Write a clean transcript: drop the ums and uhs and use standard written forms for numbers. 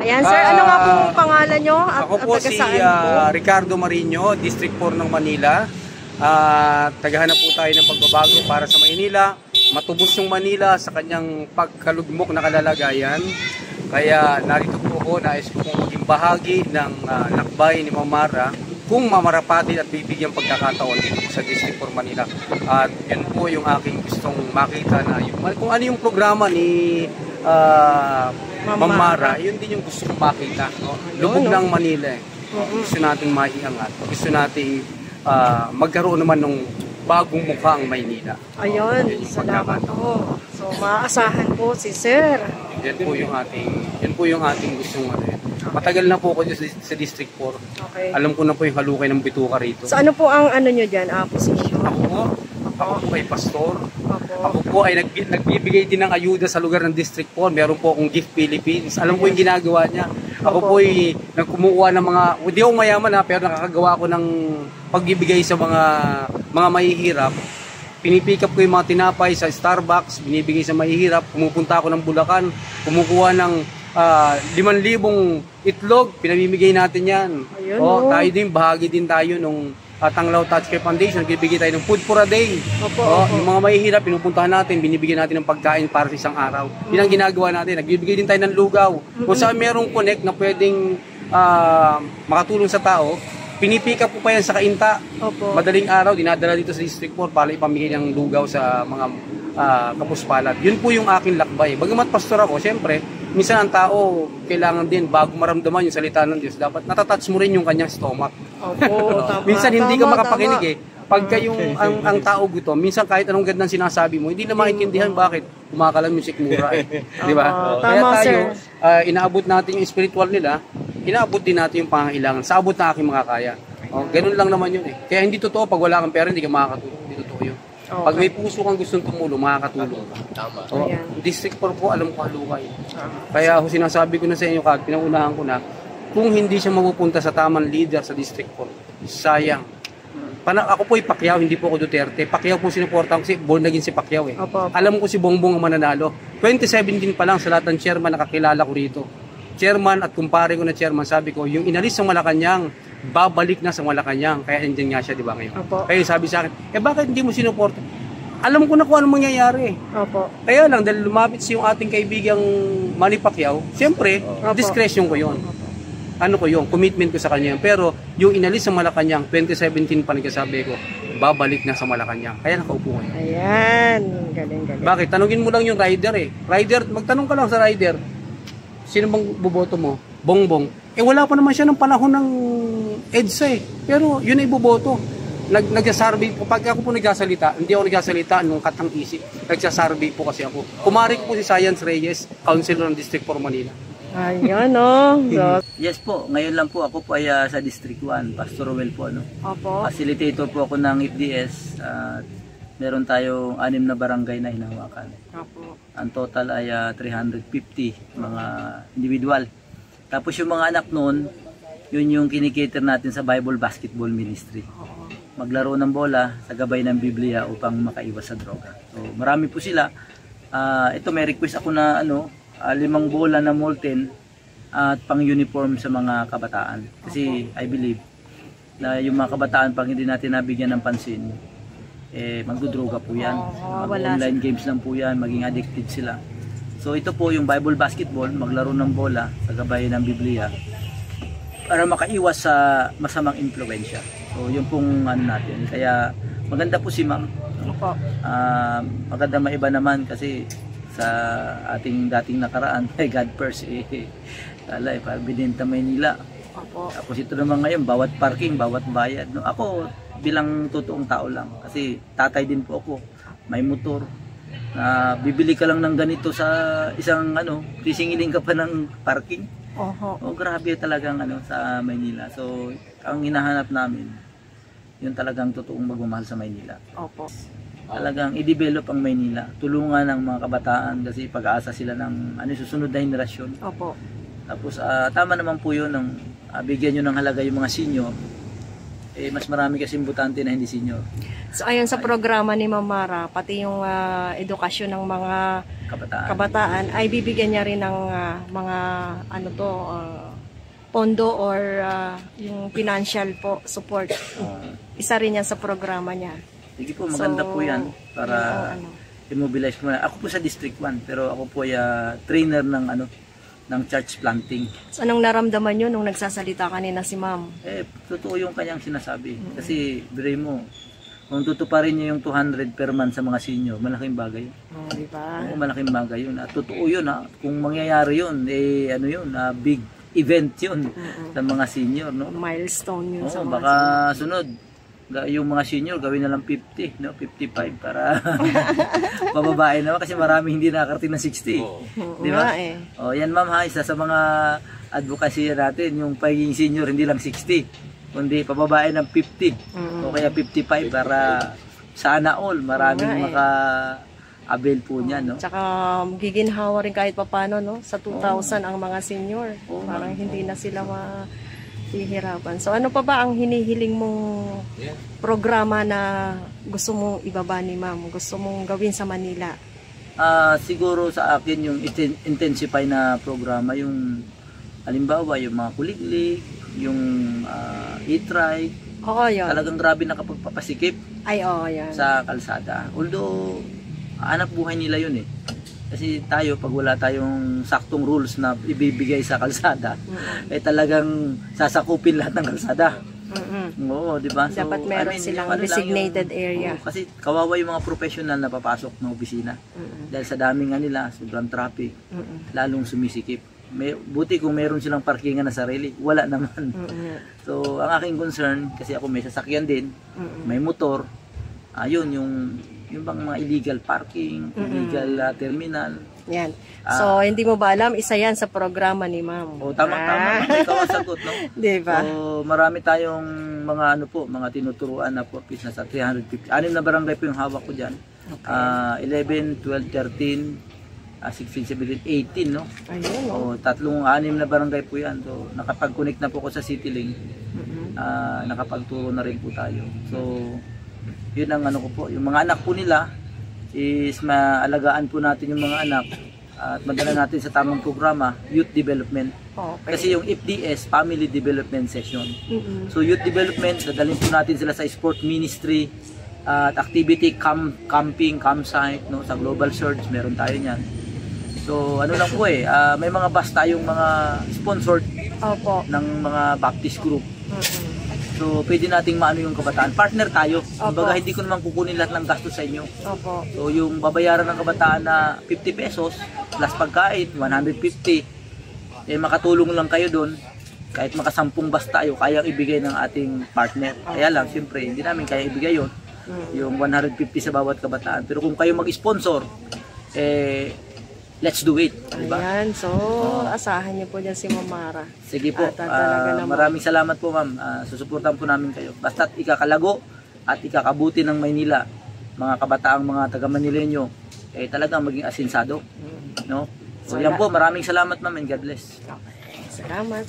Ayan sir, ano nga po pangalan nyo? Ako po si Ricardo Marino, District 4 ng Manila. Tagahanap po tayo ng pagbabago para sa Maynila. Matubos yung Manila sa kanyang pagkalugmok na kalalagayan. Kaya narito po ako, nais ko pong maging bahagi ng lakbay ni Mamara kung mamarapatin at bibigyan pagkakataon dito sa District 4 Manila. At yun po yung aking gustong makita na yung, kung ano yung programa ni Mamara, yun din yung gusto kong makita. No? Lubog ng Manila eh. Gusto nating maiangat. Gusto nating magkaroon naman ng bagong mukha ang Maynila. Ayun, salamat po. So maaasahan po si Sir. Yan po yung ating gustong matagal na po ako sa District 4. Okay. Alam ko na po yung halukay ng bituka rito. So ano po ang ano nyo dyan, position? Ako po ay pastor. Ako po ay nagbibigay din ng ayuda sa lugar ng District 4. Meron po akong Gift Philippines. Alam ko yung ginagawa niya. Ako po ay nagkumuha ng mga, hindi ako mayaman pero nakakagawa ako ng pagbibigay sa mga mahihirap. Pinipikap ko yung mga tinapay sa Starbucks, binibigay sa mahihirap. Pumupunta ako ng Bulacan, kumukuha ng 5,000 itlog, pinamimigay natin yan. Ayun, tayo din, bahagi din tayo nung Tanglaw Touch Care Foundation, nagbibigay tayo ng food for a day. Yung mga mahihirap, pinupuntahan natin, binibigyan natin ng pagkain para sa isang araw. Yun ang ginagawa natin, nagbibigay din tayo ng lugaw. Kung saan merong connect na pwedeng makatulong sa tao, pinipick up ko pa yan sa Kainta. Madaling araw, dinadala dito sa District 4 para ipamigay ng lugaw sa mga kapuspalad. Yun po yung aking lakbay. Bagamat pastor ako, syempre, minsan ang tao kailangan din bago maramdaman yung salita ng Diyos, dapat natatouch mo rin yung kanyang stomach. Minsan hindi ka makapakinig eh. Pagka yung ang tao gutom, minsan kahit anong gandang sinasabi mo, hindi na maintindihan bakit kumakalam yung sikmura eh. Di ba? Kaya tayo, inaabot natin yung spiritual nila, inaabot din natin yung pangangailangan sa abot na aking makakaya. Ganun lang naman yun eh. Kaya hindi totoo pag wala kang pera, hindi ka makakatulong. Hindi totoo yun. Pag may puso kang gustong tumulong, makakatulong ka. District 4 po, alam ko halukay. Kaya ako sinasabi ko na sa inyo, pinaunahan ko na, kung hindi siya mapupunta sa tamang leader sa District 4, sayang. Ako po ay Pacquiao, hindi po ako Duterte. Pacquiao po sinuportahan kasi born naging si Pacquiao eh. Alam ko si Bongbong ang mananalo. 2017 pa lang sa lahat ng chairman nakakilala ko rito. Chairman at kumpare ko na chairman, sabi ko, yung inalis sa Malacanang, babalik na sa Malacanang. Kaya andyan nga siya, di ba ngayon? Kaya sabi sa akin, bakit hindi mo sinuporta? Alam ko na kung ano mangyayari. Kaya lang, dahil lumapit si yung ating kaibigang Manny Pacquiao, siyempre, discretion ko yun. Ano ko yun, commitment ko sa kanya. Pero yung inalis sa Malacanang, 2017 pa nagsasabi ko, babalik na sa Malacanang. Kaya nakaupo ko yun. Ayan, galing. Bakit? Tanungin mo lang yung rider eh. Rider, magtanong ka lang sa rider, sino bang boboto mo? Bongbong. Wala pa naman siya ng panahon ng EDSA eh. Pero yun ay boboto. Nagsasurvey po. Pag ako po nagsasalita, hindi ako nagsasalita nung katang isip. Nagsasurvey po kasi ako. Kumari ko po si Science Reyes, Councilor ng District 4 Manila. Ayan o. Yes po, ngayon lang po ako po ay sa District 1, Pastor Rowell po. Facilitator po ako ng FDS. Meron tayong 6 na barangay na hinahawakan. Ang total ay 350 mga individual. Tapos yung mga anak noon, yun yung kinikater natin sa Bible Basketball Ministry. Maglaro ng bola sa gabay ng Biblia upang makaiwas sa droga. So marami po sila. Ito may request ako na 5 bola na molten at pang-uniform sa mga kabataan. Kasi I believe na yung mga kabataan pag hindi natin nabigyan ng pansin, magdudroga po yan. Online games lang po yan, maging addicted sila. So ito po yung Bible Basketball, maglaro ng bola sa gabay ng Biblia para makaiwas sa masamang impluensya. So yun pong natin. Kaya maganda po si ma'am. Maganda maiba naman kasi sa ating dating nakaraan, God first binenta Maynila. Tapos ito naman ngayon, bawat parking, bawat bayad. Ako bilang totoong tao lang kasi tatay din po ako, may motor. Bibili ka lang ng ganito sa isang sisingiling ka pa ng parking. Grabe talagang sa Maynila. So ang hinahanap namin, yun talagang totoong magmamahal sa Maynila. Talagang i-develop ang Maynila, tulungan ng mga kabataan kasi pag-aasa sila ng susunod na henerasyon. Tapos tama naman po yun, bigyan nyo ng halaga yung mga senior mas marami kasing butante na hindi senior. So ayon sa programa ni Ma'am Mara, pati yung edukasyon ng mga kabataan ay bibigyan niya rin ng mga pondo or yung financial po support. Isa rin yan sa programa niya. Sige po, maganda po yan para i-mobilize mo na. Ako po sa District 1, pero ako po ay trainer ng church planting. So anong naramdaman nyo nung nagsasalita kanina si Ma'am? Totoo yung kanyang sinasabi. Kasi biray mo, kung tutuparin niya yung 200 per month sa mga senior, malaking bagay yun. Diba? Malaking bagay yun. At totoo yun kung mangyayari yun, big event yun sa mga senior. No? Milestone yun sa mga baka sunod, yung mga senior gawin na lang 50, 55 para pababae naman kasi marami hindi nakakarating ng 60. Di ba? Yan ma'am ha, isa sa mga advocacy natin, yung pagiging senior hindi lang 60, kundi pababae ng 50 o kaya 55 para sana all maraming maka-avail po niyan. No? Tsaka giginhawa rin kahit papano sa 2,000 ang mga senior. Parang hindi na sila hihirapan. So ano pa ba ang hinihiling mong programa na gusto mong ibaba ni Ma'am? Gusto mong gawin sa Manila? Siguro sa akin yung intensify na programa, yung halimbawa yung mga kuliglig, yung e-trike. Yun. Talagang grabe nakapagpapasikip yan. Sa kalsada. Although hanap buhay nila yun Kasi tayo, pag wala tayong saktong rules na ibibigay sa kalsada, talagang sasakupin lahat ng kalsada. Oo, di ba? Dapat meron silang designated area. Kasi kawawa yung mga professional na papasok ng opisina. Dahil sa daming nila, sobrang traffic, lalong sumisikip. Buti kung meron silang parkingan na sarili, wala naman. So, ang aking concern, kasi ako may sasakyan din, may motor, ayun, yung bang mga illegal parking, illegal terminal. Yan. So, hindi mo ba alam, isa yan sa programa ni Ma'am. Tama. Ikaw ang sagot, no? Diba? So, marami tayong mga mga tinuturuan na for peace na sa 350. 6 na barangay po yung hawak ko dyan. 11, 12, 13, 16, 17, 18, no? Ayun, 6 na barangay po yan. So, nakapag-connect na po ko sa CityLink. Nakapagturo na rin po tayo. So, yun ang ko po, yung mga anak po nila is maalagaan po natin yung mga anak at madala natin sa tamang programa, youth development. Kasi yung FDS, family development session. So youth development, dadalhin po natin sila sa sport ministry at activity, camping, campsite, no, sa Global Surge, meron tayo niyan. So ano lang po may mga bus tayong mga sponsored ng mga Baptist group. So, pwede nating maano yung kabataan. Partner tayo. Kumbaga, hindi ko naman kukunin lahat ng gastos sa inyo. So, yung babayaran ng kabataan na 50 pesos, plus pagkain, 150, makatulong lang kayo doon. Kahit makasampung bus tayo, kayang ibigay ng ating partner. Kaya lang, siyempre, hindi namin kaya ibigay yun. Yung 150 sa bawat kabataan. Pero kung kayo mag-sponsor, let's do it, diba? Ayan, so asahan niyo po dyan si Ma'am Mara. Sige po, maraming salamat po ma'am. Susuportahan po namin kayo. Basta't ikakalago at ikakabuti ng Maynila, mga kabataang mga taga Manileño, talagang maging asinsado. No? So yan po, maraming salamat ma'am and God bless. Salamat.